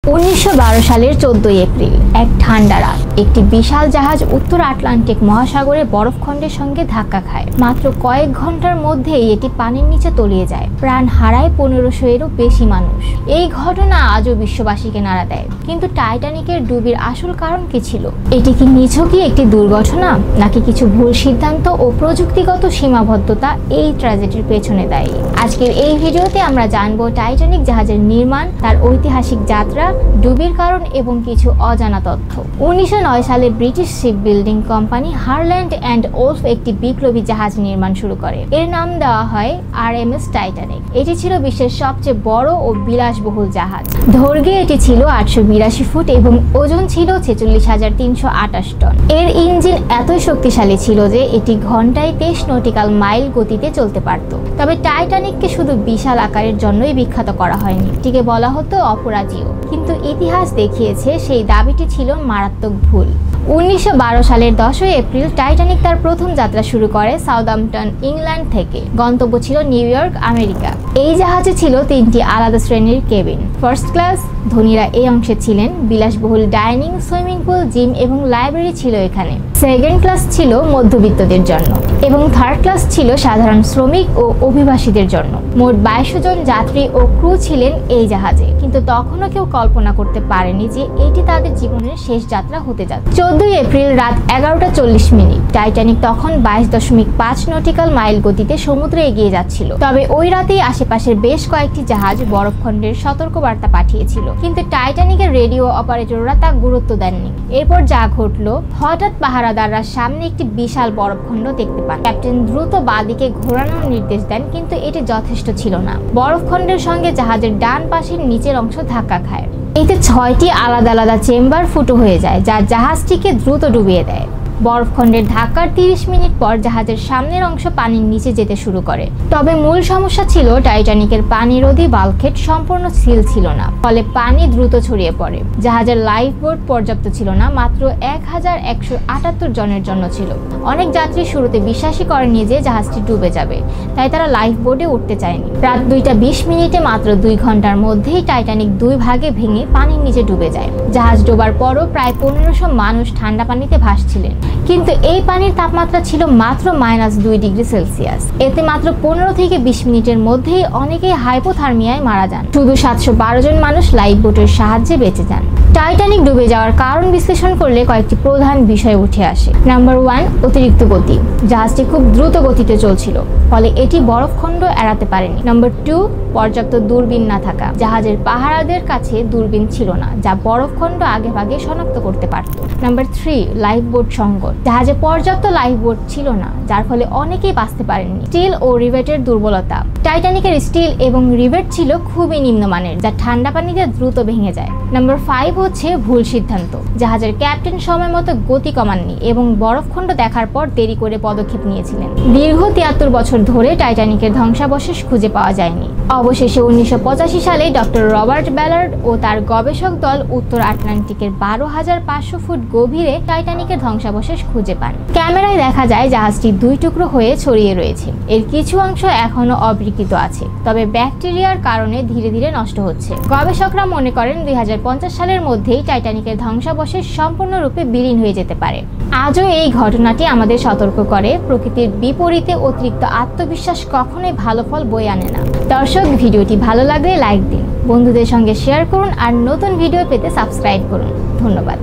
1912 সালের 14 এপ্রিল এক ঠান্ডা রাত একটি বিশাল জাহাজ উত্তর আটলান্টিক মহাসাগরে বরফখণ্ডের সঙ্গে ধাক্কা খায়। মাত্র কয়েক ঘন্টার মধ্যেই এটি পানির নিচে তলিয়ে যায়। প্রাণ হারায় 1500 এরও বেশি মানুষ। এই ঘটনা আজও বিশ্ববাসীকে নাড়া দেয়। কিন্তু টাইটানিকের ডুবির আসল কারণ কি ছিল? এটি কি নিছকই একটি দুর্ঘটনা, নাকি কিছু ভুল সিদ্ধান্ত ও প্রযুক্তিগত সীমাবদ্ধতা এই ট্র্যাজেডির পেছনে দায়ী? আজকের এই ভিডিওতে আমরা জানবো টাইটানিক জাহাজের নির্মাণ, তার ঐতিহাসিক যাত্রা, ডুবির কারণ এবং কিছু অজানা তথ্য। 1909 সালে British ship building company Harland and wolf একটি বিপ্লবী জাহাজ নির্মাণ শুরু করে। এর নাম দেওয়া হয় RMS টাইটানিক। এটি ছিল বিশ্বের সবচেয়ে বড় ও বিলাসবহুল জাহাজ। দৈর্ঘ্যে এটি ছিল 882 ফুট এবং ওজন ছিল 46,328 টন। এর ইঞ্জিন এতই শক্তিশালী ছিল যে এটি ঘন্টায় 23 নটিক্যাল মাইল গতিতে চলতে পারত। তবে টাইটানিককে শুধু বিশাল আকারের জন্যই বিখ্যাত করা হয়নি, এটিকে বলা হতো অপরাজেয়। কিন্তু ইতিহাস দেখিয়েছে সেই দাবিটি ছিল মারাত্মক ভুল। 1912 সালের 10 এপ্রিল টাইটানিক তার প্রথম যাত্রা শুরু করে সাউদাম্পটন, ইংল্যান্ড থেকে। গন্তব্য ছিল নিউ ইয়র্ক, আমেরিকা। এই জাহাজে ছিল 3টি আলাদা শ্রেণীর কেবিন। ফার্স্ট ক্লাস, ধনীরা এই অংশে ছিলেন। বিলাসবহুল ডাইনিং, সুইমিং পুল, জিম এবং লাইব্রেরি ছিল এখানে। সেকেন্ড ক্লাস ছিল মধ্যবিত্তদের জন্য এবং থার্ড ক্লাস ছিল সাধারণ শ্রমিক ও অভিবাসীদের জন্য। মোট 22 জন যাত্রী ও ক্রু ছিলেন এই জাহাজে। কিন্তু তখনও কেউ কল্পনা করতে পারেনি যে এটি তাদের জীবনের শেষ যাত্রা হতে যাচ্ছে। 14 এপ্রিল রাত 11:40 টাইটানিক তখন 22.5 নটিক্যাল মাইল গতিতে সমুদ্রে এগিয়ে যাচ্ছিল। তবে ওই রাতেই আশেপাশের বেশ কয়েকটি জাহাজ বরফখণ্ডের সতর্কবার্তা পাঠিয়েছিল, কিন্তু টাইটানিকের রেডিও অপারেটররা তা গুরুত্ব দেননি। এরপর যা ঘটলো, হঠাৎ পাহারাদাররা সামনে একটি বিশাল বরফখণ্ড দেখতে পান। ক্যাপ্টেন দ্রুত বাঁদিকে ঘোরানোর নির্দেশ দেন, কিন্তু এটি যথেষ্ট ছিল না। বরফখণ্ডের সঙ্গে জাহাজের ডান পাশের নিচের অংশ ধাক্কা খায়। এতে 6টি আলাদা আলাদা চেম্বার ফুটো হয়ে যায়, যা জাহাজটিকে দ্রুত ডুবিয়ে দেয়। বরফখণ্ডের ধাক্কার 30 মিনিট পর জাহাজের সামনের অংশ পানির নিচে যেতে শুরু করে। তবে মূল সমস্যা ছিল টাইটানিকের পানিরোধী বাল্কহেড সম্পূর্ণ সিল ছিল না, ফলে পানি দ্রুত ছড়িয়ে পড়ে। জাহাজের লাইফ বোট পর্যাপ্ত ছিল না, মাত্র 1178 জনের জন্য ছিল। অনেক যাত্রী শুরুতে বিশ্বাসই করেনি যে জাহাজটি ডুবে যাবে, তাই তারা লাইফ বোটে উঠতে চায়নি। রাত 2:20 মাত্র 2 ঘন্টার মধ্যেই টাইটানিক 2 ভাগে ভেঙে পানির নিচে ডুবে যায়। জাহাজ ডোবার পরও প্রায় 1500 মানুষ ঠান্ডা পানিতে ভাসছিলেন। কিন্তু এই পানির তাপমাত্রা ছিল মাত্র -2 ডিগ্রি সেলসিয়াস। এতে মাত্র 15 থেকে 20 মিনিটের মধ্যেই অনেকেই হাইপোথার্মিয়ায় মারা যান। শুধু 712 জন মানুষ লাইফ বোটের সাহায্যে বেঁচে যান। টাইটানিক ডুবে যাওয়ার কারণ বিশ্লেষণ করলে কয়েকটি প্রধান বিষয় উঠে আসে। নাম্বার 1, অতিরিক্ত গতি। জাহাজটি খুব দ্রুত গতিতে চলছিল, ফলে এটি বরফখণ্ড এড়াতে পারেনি। নাম্বার 2, পর্যাপ্ত দূরবীন না থাকা। জাহাজের পাহারাদের কাছে দূরবীন ছিল না, যা বরফখণ্ড আগেভাগে শনাক্ত করতে পারত। নাম্বার 3, লাইফ বোট সংকট। জাহাজে পর্যাপ্ত লাইফ বোট ছিল না, যার ফলে অনেকেই বাঁচতে পারেননি। স্টিল ও রিভেটের দুর্বলতা। টাইটানিকের স্টিল এবং রিভেট ছিল খুবই নিম্নমানের, যা ঠান্ডা পানিতে দ্রুত ভেঙে যায়। নাম্বার 5 হচ্ছে ভুল সিদ্ধান্ত। জাহাজের ক্যাপ্টেন সময় মতো গতি কমাননি এবং বরফখণ্ড দেখার পর দেরি করে পদক্ষেপ নিয়েছিলেন। দীর্ঘ 73 বছর ধরে টাইটানিকের ধ্বংসাবশেষ খুঁজে পাওয়া যায়নি। অবশেষে 1985 সালে ডক্টর রবার্ট ব্যালার্ড ও তার গবেষক দল উত্তর আটলান্টিকের 12,500 ফুট গভীরে টাইটানিকের ধ্বংসাবশেষ খুঁজে পান। ক্যামেরায় দেখা যায় জাহাজটি 2 টুকরো হয়ে ছড়িয়ে রয়েছে। এর কিছু অংশ এখনো অবিকৃত আছে, তবে ব্যাকটেরিয়ার কারণে ধীরে ধীরে নষ্ট হচ্ছে। গবেষকরা মনে করেন 2050 সালের মধ্যেই টাইটানিকের ধ্বংসাবশেষ সম্পূর্ণরূপে বিলীন হয়ে যেতে পারে। আজও এই ঘটনাটি আমাদের সতর্ক করে, প্রকৃতির বিপরীতে অতিরিক্ত আত্মবিশ্বাস কখনোই ভালো ফল বয়ে আনে না। দর্শক, ভিডিওটি ভালো লাগলে লাইক দিন, বন্ধুদের সঙ্গে শেয়ার করুন আর নতুন ভিডিও পেতে সাবস্ক্রাইব করুন। ধন্যবাদ।